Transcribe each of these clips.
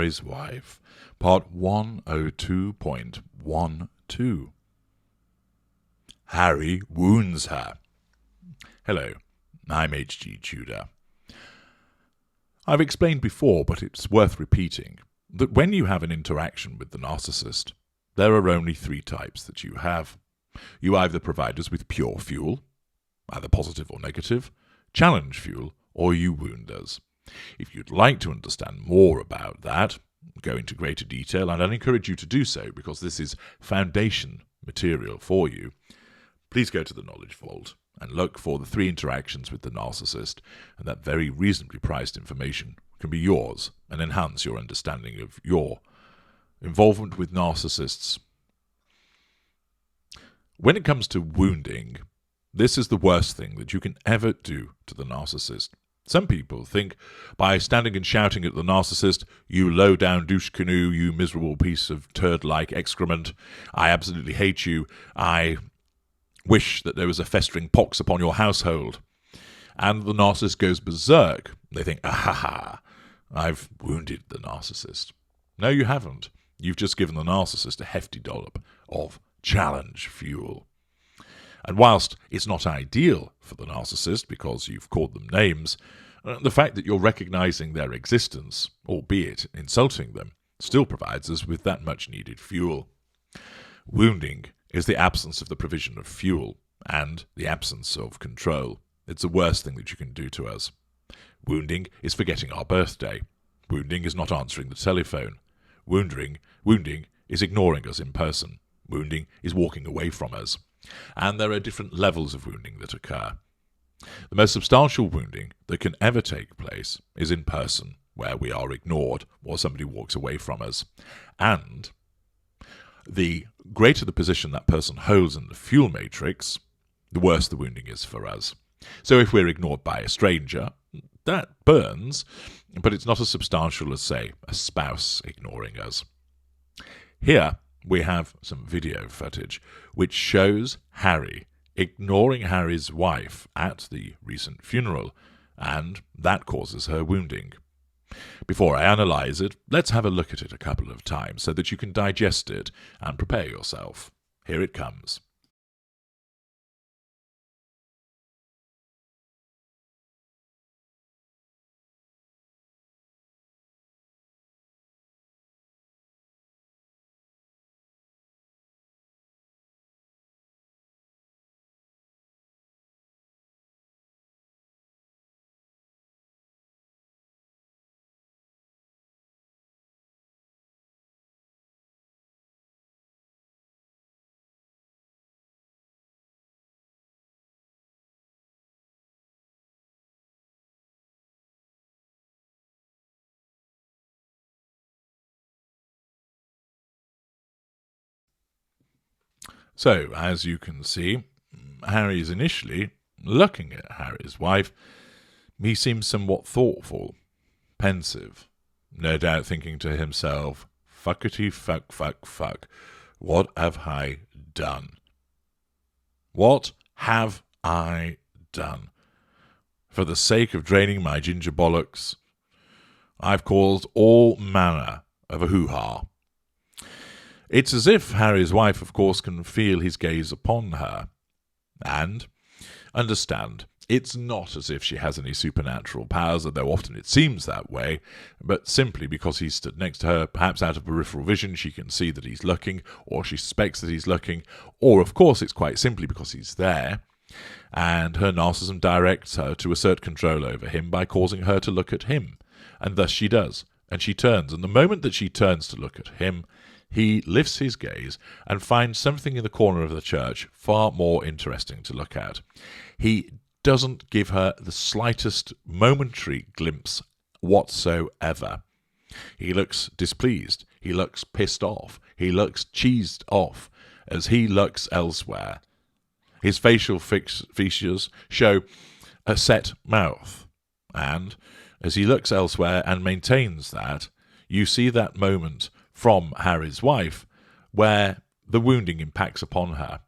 Harry's Wife, Part 102.12. Harry wounds her. Hello, I'm H.G. Tudor. I've explained before, but it's worth repeating, that when you have an interaction with the narcissist, there are only three types that you have. You either provide us with pure fuel, either positive or negative, challenge fuel, or you wound us. If you'd like to understand more about that, go into greater detail, and I'd encourage you to do so because this is foundation material for you. Please go to the Knowledge Vault and look for the three interactions with the narcissist, and that very reasonably priced information can be yours and enhance your understanding of your involvement with narcissists. When it comes to wounding, this is the worst thing that you can ever do to the narcissist. Some people think by standing and shouting at the narcissist, "You low-down douche canoe, you miserable piece of turd-like excrement, I absolutely hate you, I wish that there was a festering pox upon your household," and the narcissist goes berserk. They think, "Ah, I've wounded the narcissist." No, you haven't. You've just given the narcissist a hefty dollop of challenge fuel. And whilst it's not ideal for the narcissist because you've called them names, the fact that you're recognizing their existence, albeit insulting them, still provides us with that much-needed fuel. Wounding is the absence of the provision of fuel and the absence of control. It's the worst thing that you can do to us. Wounding is forgetting our birthday. Wounding is not answering the telephone. Wounding is ignoring us in person. Wounding is walking away from us. And there are different levels of wounding that occur. The most substantial wounding that can ever take place is in person, where we are ignored or somebody walks away from us. And the greater the position that person holds in the fuel matrix, the worse the wounding is for us. So if we're ignored by a stranger, that burns, but it's not as substantial as, say, a spouse ignoring us. Here we have some video footage which shows Harry ignoring Harry's wife at the recent funeral, and that causes her wounding. Before I analyse it, let's have a look at it a couple of times so that you can digest it and prepare yourself. Here it comes. So, as you can see, Harry is initially looking at Harry's wife. He seems somewhat thoughtful, pensive, no doubt thinking to himself, "Fuckety fuck, fuck, fuck. What have I done? What have I done? For the sake of draining my ginger bollocks, I've caused all manner of a hoo-ha." It's as if Harry's wife, of course, can feel his gaze upon her. And, understand, it's not as if she has any supernatural powers, though often it seems that way, but simply because he stood next to her, perhaps out of peripheral vision, she can see that he's looking, or she suspects that he's looking, or, of course, it's quite simply because he's there, and her narcissism directs her to assert control over him by causing her to look at him, and thus she does, and she turns, and the moment that she turns to look at him, he lifts his gaze and finds something in the corner of the church far more interesting to look at. He doesn't give her the slightest momentary glimpse whatsoever. He looks displeased. He looks pissed off. He looks cheesed off as he looks elsewhere. His facial features show a set mouth, and as he looks elsewhere and maintains that, you see that moment from Harry's wife where the wounding impacts upon her.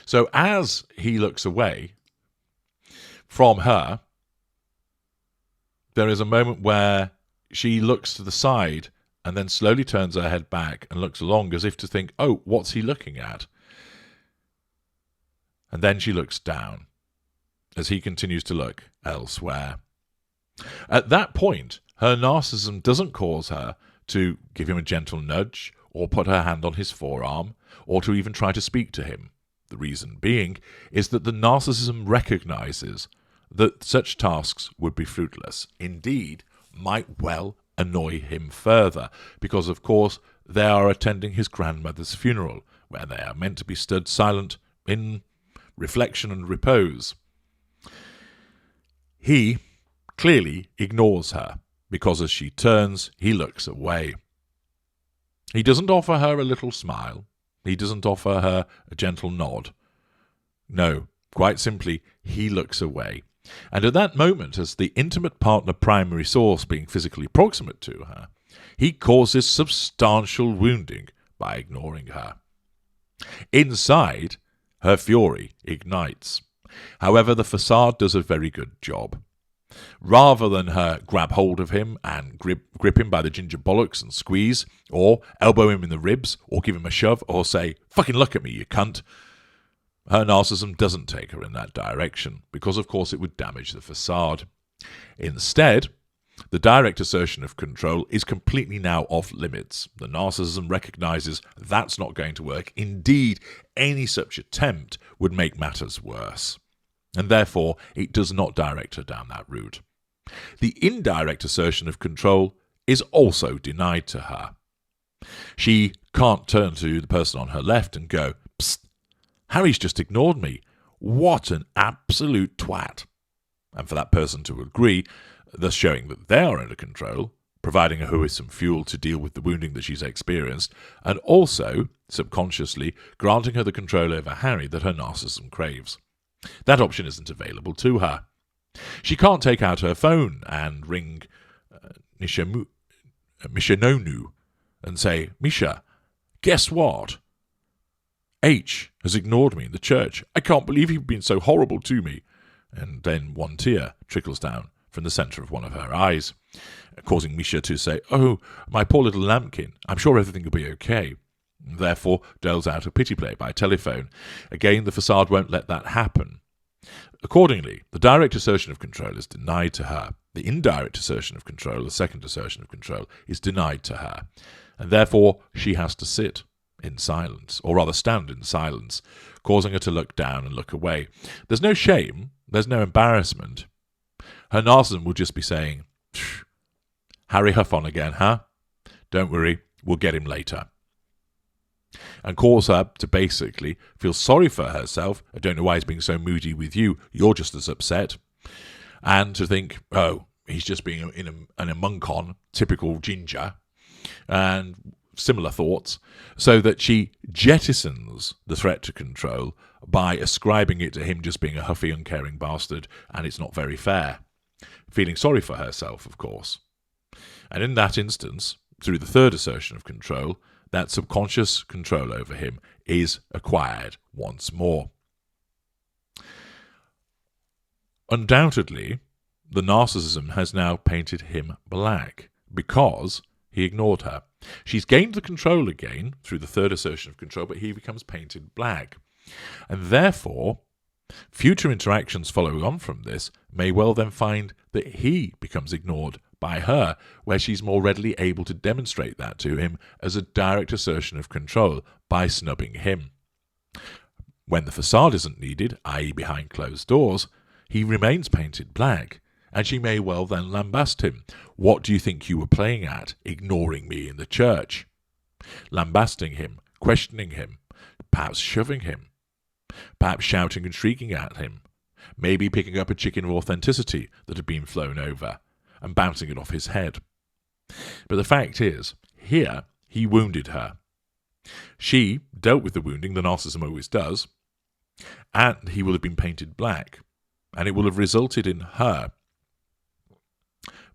So as he looks away from her, there is a moment where she looks to the side and then slowly turns her head back and looks along as if to think, oh, what's he looking at? And then she looks down as he continues to look elsewhere. At that point, her narcissism doesn't cause her to give him a gentle nudge or put her hand on his forearm or to even try to speak to him. The reason being is that the narcissism recognizes that such tasks would be fruitless. Indeed, might well annoy him further, because of course they are attending his grandmother's funeral, where they are meant to be stood silent in reflection and repose. He clearly ignores her, because as she turns, he looks away. He doesn't offer her a little smile. He doesn't offer her a gentle nod. No, quite simply, he looks away. And at that moment, as the intimate partner primary source being physically proximate to her, he causes substantial wounding by ignoring her. Inside, her fury ignites. However, the facade does a very good job. Rather than her grab hold of him and grip him by the ginger bollocks and squeeze, or elbow him in the ribs, or give him a shove, or say, fucking look at me, you cunt, her narcissism doesn't take her in that direction, because of course it would damage the facade. Instead, the direct assertion of control is completely now off limits. The narcissism recognizes that's not going to work. Indeed, any such attempt would make matters worse. And therefore, it does not direct her down that route. The indirect assertion of control is also denied to her. She can't turn to the person on her left and go, "Psst, Harry's just ignored me. What an absolute twat." And for that person to agree, thus showing that they are under control, providing her with some fuel to deal with the wounding that she's experienced, and also, subconsciously, granting her the control over Harry that her narcissism craves. That option isn't available to her. She can't take out her phone and ring Mishanonu and say, "Misha, guess what? H has ignored me in the church. I can't believe you've been so horrible to me." And then one tear trickles down from the centre of one of her eyes, causing Misha to say, "Oh, my poor little lambkin, I'm sure everything will be okay." Therefore, doles out a pity play by telephone. Again, the facade won't let that happen. Accordingly, the direct assertion of control is denied to her. The indirect assertion of control, the second assertion of control, is denied to her. And therefore, she has to sit in silence, or rather stand in silence, causing her to look down and look away. There's no shame, there's no embarrassment. Her narcissism will just be saying, "Harry Huff on again, huh? Don't worry, we'll get him later." And cause her to basically feel sorry for herself. "I don't know why he's being so moody with you. You're just as upset." And to think, "Oh, he's just being an monk-on, typical ginger," and similar thoughts, so that she jettisons the threat to control by ascribing it to him just being a huffy, uncaring bastard, and it's not very fair. Feeling sorry for herself, of course. And in that instance, through the third assertion of control, that subconscious control over him is acquired once more. Undoubtedly, the narcissism has now painted him black because he ignored her. She's gained the control again through the third assertion of control, but he becomes painted black. And therefore, future interactions following on from this may well then find that he becomes ignored by her, where she's more readily able to demonstrate that to him as a direct assertion of control by snubbing him. When the facade isn't needed, i.e. behind closed doors, he remains painted black, and she may well then lambast him. "What do you think you were playing at, ignoring me in the church?" Lambasting him, questioning him, perhaps shoving him, perhaps shouting and shrieking at him, maybe picking up a chicken of authenticity that had been flown over and bouncing it off his head. But the fact is, here he wounded her. She dealt with the wounding, the narcissism always does, and he will have been painted black, and it will have resulted in her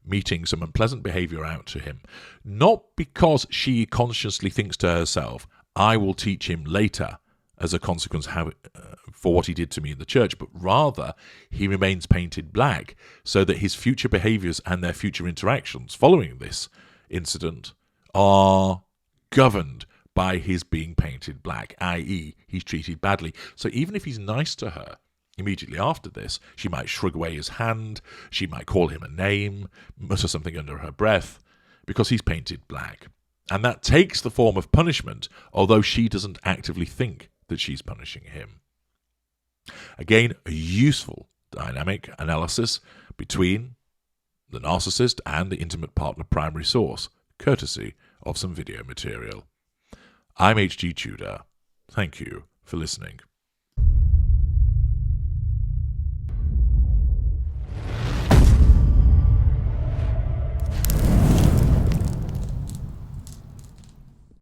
meting some unpleasant behaviour out to him, not because she consciously thinks to herself, "I will teach him later as a consequence for what he did to me in the church," but rather he remains painted black so that his future behaviours and their future interactions following this incident are governed by his being painted black, i.e. he's treated badly. So even if he's nice to her immediately after this, she might shrug away his hand, she might call him a name, mutter something under her breath, because he's painted black. And that takes the form of punishment, although she doesn't actively think that she's punishing him. Again, a useful dynamic analysis between the narcissist and the intimate partner primary source, courtesy of some video material. I'm H.G. Tudor. Thank you for listening.